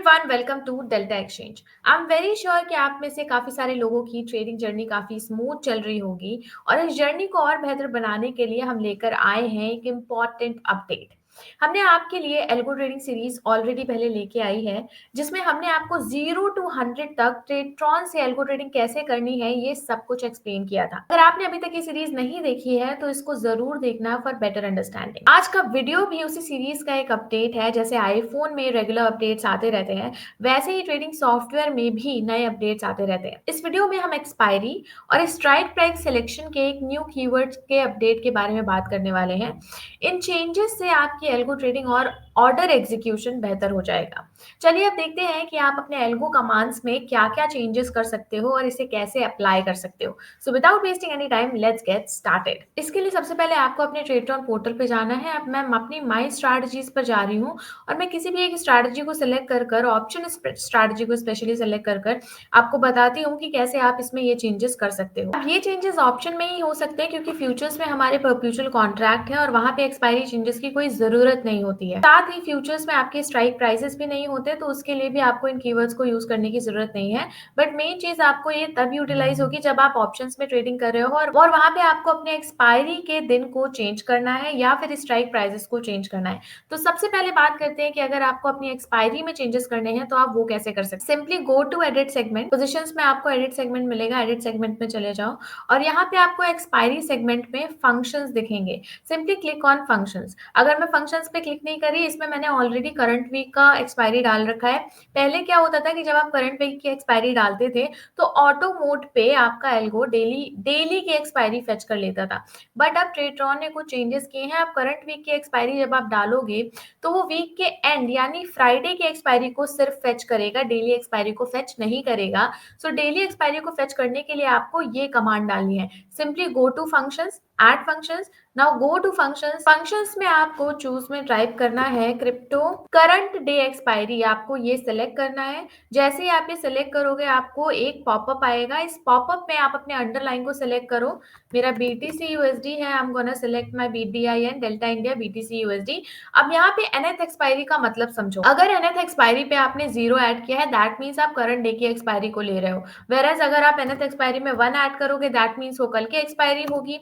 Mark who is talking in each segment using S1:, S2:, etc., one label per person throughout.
S1: Everyone, welcome to Delta Exchange. I am very sure कि आप में से काफ़ी सारे लोगों की ट्रेडिंग जर्नी काफ़ी स्मूथ चल रही होगी और इस जर्नी को और बेहतर बनाने के लिए हम लेकर आए हैं एक इम्पॉर्टेंट अपडेट। हमने आपके लिए एल्गो ट्रेडिंग सीरीज ऑलरेडी पहले लेके आई है, जिसमें हमने आपको 0 to 100 तक ट्रेड्रॉन से एल्गो ट्रेडिंग कैसे करनी है ये सब कुछ एक्सप्लेन किया था। अगर आपने अभी तक ये सीरीज नहीं देखी है तो इसको जरूर देखना फॉर बेटर अंडरस्टैंडिंग। आज का वीडियो भी उसी सीरीज का एक अपडेट है। जैसे आईफोन में रेगुलर अपडेट्स आते रहते हैं, वैसे ही ट्रेडिंग सॉफ्टवेयर में भी नए अपडेट्स आते रहते हैं। इस वीडियो में हम एक्सपायरी और स्ट्राइक प्राइस सिलेक्शन के एक न्यू कीवर्ड्स के अपडेट के बारे में बात करने वाले हैं। इन चेंजेस से आपकी एल्गो ट्रेडिंग और ऑर्डर एग्जीक्यूशन बेहतर हो जाएगा। चलिए अब देखते हैं कि आप अपने एल्गो कमांड्स में क्या-क्या चेंजेस कर सकते हो और इसे कैसे अप्लाई कर सकते हो। So without wasting any time, let's get started. इसके लिए सबसे पहले आपको अपने ट्रेडरॉन पोर्टल पे जाना है। अब मैं अपनी माई स्ट्रैटेजीज पर जा रही हूँ और मैं किसी भी एक स्ट्रैटेजी को सिलेक्ट कर ऑप्शन स्ट्रैटेजी को स्पेशली सिलेक्ट कर आपको बताती हूँ कि कैसे आप इसमें ये चेंजेस कर सकते हो। अब ये चेंजेस ऑप्शन में ही हो सकते हैं क्योंकि फ्यूचर्स में हमारे परपेचुअल कॉन्ट्रैक्ट है और वहां पे एक्सपायरी चेंजेस की कोई जरूरत नहीं होती है। साथ ही फ्यूचर्स में आपके स्ट्राइक प्राइसेस भी नहीं होते, तो उसके लिए भी आपको इन कीवर्ड्स को यूज करने की जरूरत नहीं है। बट मेन चीज आपको ये तब यूटिलाइज होगी जब आप ऑप्शंस में ट्रेडिंग कर रहे हो और वहां पे आपको अपने एक्सपायरी के दिन को चेंज करना है या फिर स्ट्राइक प्राइसेस को चेंज करना है। तो सबसे पहले बात करते हैं कि अगर आपको अपनी एक्सपायरी में चेंजेस करने हैं तो आप वो कैसे कर सकते हैं। Simply go to edit segment, positions में आपको एडिट सेगमेंट मिलेगा, एडिट सेगमेंट में चले जाओ और यहाँ पे आपको एक्सपायरी सेगमेंट में फंक्शंस दिखेंगे। Simply click on functions. अगर मैं फंक्शंस पे क्लिक नहीं करी, इसमें मैंने ऑलरेडी करंट वीक का एक्सपायरी डाल रखा है। पहले क्या होता था कि जब आप करंट वीक की एक्सपायरी डालते थे तो ऑटो मोड पे आपका एल्गो डेली डेली की एक्सपायरी फेच कर लेता था। बट अब ट्रेडरॉन ने कुछ चेंजेस किए हैं। अब करंट वीक की एक्सपायरी जब आप डालोगे तो वो वीक के एंड यानी फ्राइडे की एक्सपायरी को सिर्फ फेच करेगा, डेली एक्सपायरी को फेच नहीं करेगा। सो डेली एक्सपायरी को फेच करने के लिए आपको ये कमांड डालनी है। Simply go to functions, add functions. Now go to functions. Functions में आपको चूज में टाइप करना है क्रिप्टो करंट डे एक्सपायरी, आपको ये सिलेक्ट करना है। जैसे ही आप ये सिलेक्ट करोगे आपको एक पॉपअप आएगा। इस पॉपअप में आप अपने अंडरलाइन को सिलेक्ट करो। मेरा BTC USD है, I am gonna select my BDIN delta India BTC USD। अब यहाँ पे nth एक्सपायरी का मतलब समझो। अगर nth एक्सपायरी पे आपने 0 ऐड किया है, दैट मीन्स आप करंट डे की एक्सपायरी को ले रहे हो। वेरएज अगर आप nth एक्सपायरी में 1 ऐड करोगे, दैट मीन्स वो कल की एक्सपायरी होगी।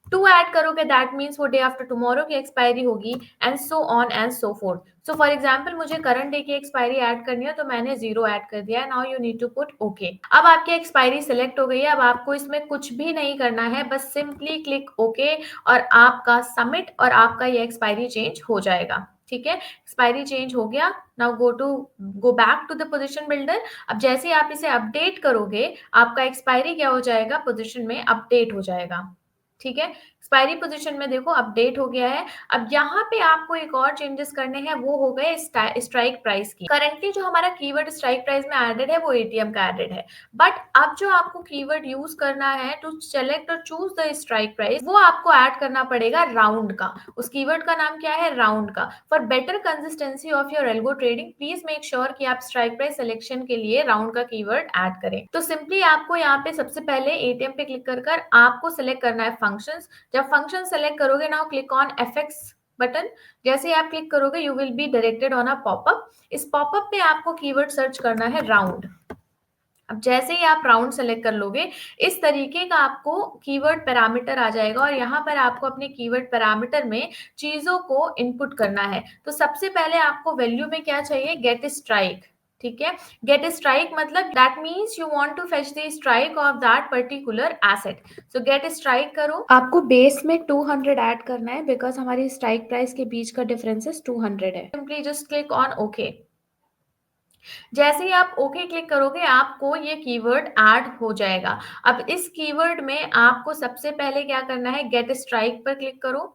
S1: 2 ऐड करोगे, दैट मीन्स वो डे आफ्टर टुमारो की एक्सपायरी होगी, and so on and so forth. So for example मुझे करंट डे की एक्सपायरी ऐड करनी है तो मैंने 0 ऐड कर दिया है। Now you need to put okay. अब आपकी एक्सपायरी सिलेक्ट हो गई है। अब आपको इसमें कुछ भी नहीं करना है, बस सिंपली क्लिक ओके और आपका सबमिट और आपका ये एक्सपायरी चेंज हो जाएगा। ठीक है, एक्सपायरी चेंज हो गया। Now go back to the position builder. अब जैसे ही आप इसे अपडेट करोगे, आपका एक्सपायरी क्या हो जाएगा, पोजीशन में अपडेट हो जाएगा। ठीक है, एक्सपायरी पोजीशन में देखो अपडेट हो गया है। अब यहाँ पे आपको एक और चेंजेस करने हैं, वो हो गए स्ट्राइक प्राइस की। करेंटली जो हमारा कीवर्ड स्ट्राइक प्राइस में एडेड है वो एटीएम का एडेड है, बट अब जो आपको कीवर्ड यूज करना है टू सेलेक्ट और चूज द स्ट्राइक प्राइस, वो आपको ऐड करना पड़ेगा राउंड का। उस कीवर्ड का नाम क्या है, राउंड का। For better consistency of your algo trading, please make sure कि आप स्ट्राइक प्राइस सिलेक्शन के लिए राउंड का कीवर्ड ऐड करें। तो सिंपली आपको यहाँ पे सबसे पहले एटीएम पे क्लिक कर आपको सिलेक्ट करना है फंक्शंस। जब फंक्शन सेलेक्ट करोगे, now click on FX button. जैसे आप क्लिक करोगे, you will be directed on a popup. इस पॉपअप में आपको कीवर्ड सर्च करना है राउंड। अब जैसे ही आप राउंड सेलेक्ट कर लोगे, इस तरीके का आपको कीवर्ड पैरामीटर आ जाएगा और यहाँ पर आपको अपने कीवर्ड पैरामीटर में चीजों को इनपुट करना है। तो सबसे पहले आपको वैल्यू में क्या चाहिए, गेट स्ट्राइक। ठीक है, गेट स्ट्राइक मतलब that means you want to fetch the strike of that particular asset. So get strike करो। आपको बेस में 200 ऐड करना है बिकॉज हमारी स्ट्राइक प्राइस के बीच का डिफरेंस 200 है। Simply just click on okay. जैसे ही आप ओके क्लिक करोगे, आपको ये कीवर्ड ऐड हो जाएगा। अब इस कीवर्ड में आपको सबसे पहले क्या करना है, गेट स्ट्राइक पर क्लिक करो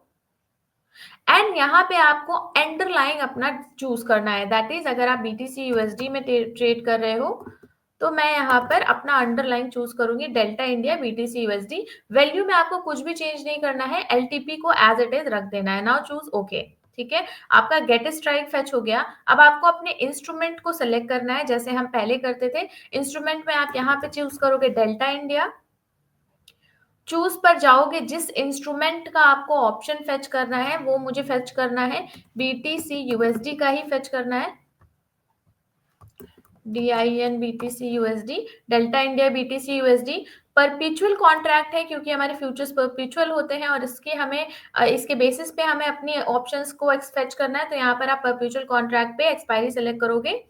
S1: एंड यहाँ पे आपको अंडरलाइन अपना चूज करना है। दैट इज अगर आप BTC USD में ट्रेड कर रहे हो तो मैं यहाँ पर अपना अंडरलाइन चूज करूंगी delta India BTC USD। Value में आपको कुछ भी चेंज नहीं करना है, LTP को एज इट इज रख देना है। Now choose okay. ठीक है, आपका गेट स्ट्राइक फेच हो गया। अब आपको अपने इंस्ट्रूमेंट को सिलेक्ट करना है जैसे हम पहले करते थे। इंस्ट्रूमेंट में आप यहाँ पे चूज करोगे डेल्टा इंडिया। चूज पर जाओगे, जिस इंस्ट्रूमेंट का आपको ऑप्शन फेच करना है वो मुझे फेच करना है BTC USD का ही फेच करना है। DIN BTC USD, delta India BTC USD perpetual contract है क्योंकि हमारे फ्यूचर्स परपेचुअल होते हैं और इसके बेसिस पे हमें अपनी ऑप्शंस को फेच करना है, तो यहाँ पर आप परपेचुअल कॉन्ट्रैक्ट पे एक्सपायरी सेलेक्ट करोगे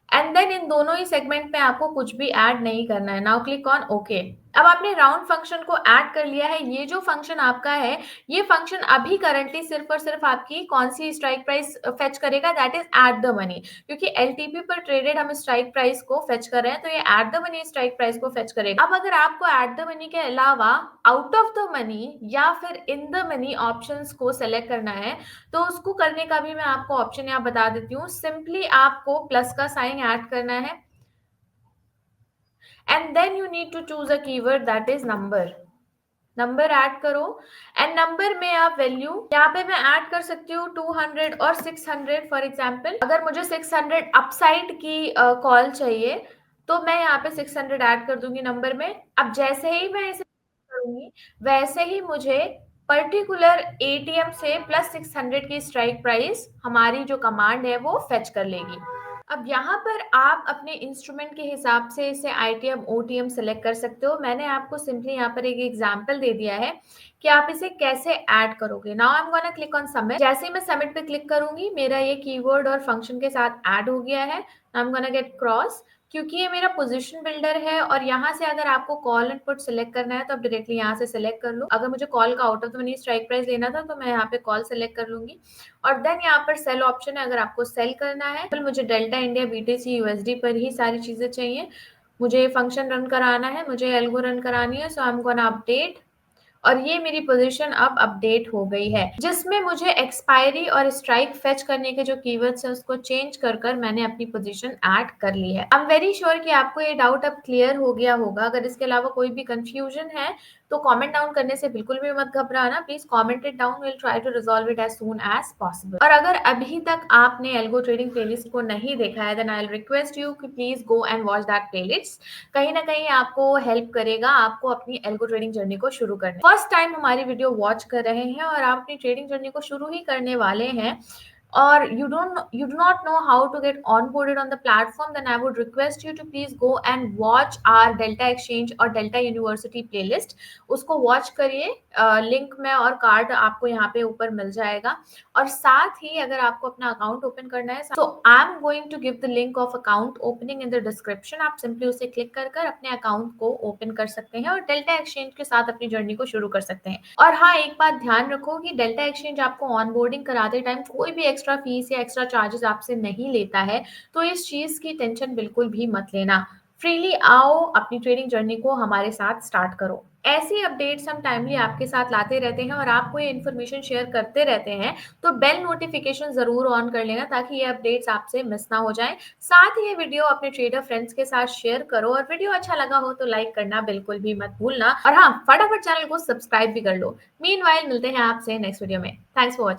S1: एंड देन इन दोनों ही सेगमेंट में आपको कुछ भी ऐड नहीं करना है। Now click on okay. अब आपने राउंड फंक्शन को ऐड कर लिया है। ये जो फंक्शन आपका है, ये फंक्शन अभी करंटली सिर्फ और सिर्फ आपकी कौन सी स्ट्राइक प्राइस फेच करेगा, that is at the money, क्योंकि एलटीपी पर ट्रेडेड हम स्ट्राइक प्राइस को फेच कर रहे हैं, तो ये at the money strike price को फेच करेगा। अब अगर आपको एट द मनी के अलावा आउट ऑफ द मनी या फिर इन द मनी ऑप्शंस को सेलेक्ट करना है, तो उसको करने का भी मैं आपको ऑप्शन यहाँ बता देती हूँ। सिंपली आपको प्लस का साइन ऐड करना है and then you need to choose a keyword that is number. Number add करो एंड नंबर में आप वैल्यू यहाँ पे मैं ऐड कर सकती हूँ 200 और 600 फॉर एग्जाम्पल। अगर मुझे 600 अपसाइड की कॉल चाहिए तो मैं यहाँ पे 600 ऐड कर दूंगी नंबर में। अब जैसे ही मैं इसे करूंगी वैसे ही मुझे पर्टिकुलर एटीएम से प्लस 600 की स्ट्राइक प्राइस हमारी जो कमांड है वो फेच कर लेगी। अब यहाँ पर आप अपने इंस्ट्रूमेंट के हिसाब से इसे आईटीएम ओटीएम सेलेक्ट कर सकते हो। मैंने आपको सिंपली यहाँ पर एक एग्जांपल दे दिया है कि आप इसे कैसे ऐड करोगे। Now I am gonna click on submit. जैसे ही मैं सबमिट पे क्लिक करूंगी मेरा ये कीवर्ड और फंक्शन के साथ ऐड हो गया है। I am gonna get cross, क्योंकि ये मेरा पोजीशन बिल्डर है और यहाँ से अगर आपको कॉल एंड पुट सेलेक्ट करना है तो आप डायरेक्टली यहाँ से सेलेक्ट कर लो। अगर मुझे कॉल का out of the money strike price लेना था तो मैं यहाँ पे कॉल सेलेक्ट कर लूंगी और देन यहाँ पर सेल ऑप्शन है। अगर आपको सेल करना है तो मुझे डेल्टा इंडिया बीटीसी यूएसडी पर ही सारी चीजें चाहिए। मुझे फंक्शन रन कराना है, मुझे एल्गो रन करानी है, सो आई एम गोना अपडेट और ये मेरी पोजीशन अब अपडेट हो गई है, जिसमें मुझे एक्सपायरी और स्ट्राइक फेच करने के जो कीवर्ड्स हैं उसको चेंज कर कर मैंने अपनी पोजीशन ऐड कर ली है। आई एम वेरी श्योर कि आपको ये डाउट अब क्लियर हो गया होगा। अगर इसके अलावा कोई भी कंफ्यूजन है तो कमेंट डाउन करने से बिल्कुल भी मत घबराना। Please comment it down, will try to resolve it as soon as possible. और अगर अभी तक आपने एल्गो ट्रेडिंग प्लेलिस्ट को नहीं देखा है then I will request you कि please go and watch that playlist. कहीं ना कहीं आपको हेल्प करेगा आपको अपनी एल्गो ट्रेडिंग जर्नी को शुरू करने। फर्स्ट टाइम हमारी वीडियो वॉच कर रहे हैं और आप अपनी ट्रेडिंग जर्नी को शुरू ही करने वाले हैं और you do not know how to get onboarded on the platform, then I would request you to please go and watch our Delta Exchange और Delta University playlist। उसको वॉच करिए, लिंक में और कार्ड आपको यहाँ पे ऊपर मिल जाएगा। और साथ ही अगर आपको अपना अकाउंट ओपन करना है तो I am going to give the link of account opening in the description. आप सिंपली उसे क्लिक कर कर अपने अकाउंट को ओपन कर सकते हैं और डेल्टा एक्सचेंज के साथ अपनी जर्नी को शुरू कर सकते हैं। और हाँ, एक बात ध्यान रखो कि डेल्टा एक्सचेंज आपको ऑनबोर्डिंग कराते टाइम कोई भी एक्स्ट्रा फीस या एक्स्ट्रा चार्जेस आपसे नहीं लेता है, तो इस चीज की टेंशन बिल्कुल भी मत लेना। फ्रीली आओ, अपनी ट्रेडिंग जर्नी को हमारे साथ स्टार्ट करो। ऐसी अपडेट्स हम टाइमली आपके साथ लाते रहते हैं और आपको ये इन्फॉर्मेशन शेयर करते रहते हैं, तो बेल नोटिफिकेशन जरूर ऑन कर लेना ताकि ये अपडेट्स आपसे मिस ना हो जाए। साथ ही ये वीडियो अपने ट्रेडर फ्रेंड्स के साथ शेयर करो और वीडियो अच्छा लगा हो तो लाइक करना बिल्कुल भी मत भूलना और हाँ, फटाफट चैनल को सब्सक्राइब भी कर लो। मीनवाइल मिलते हैं आपसे नेक्स्ट वीडियो में। Thanks for watching.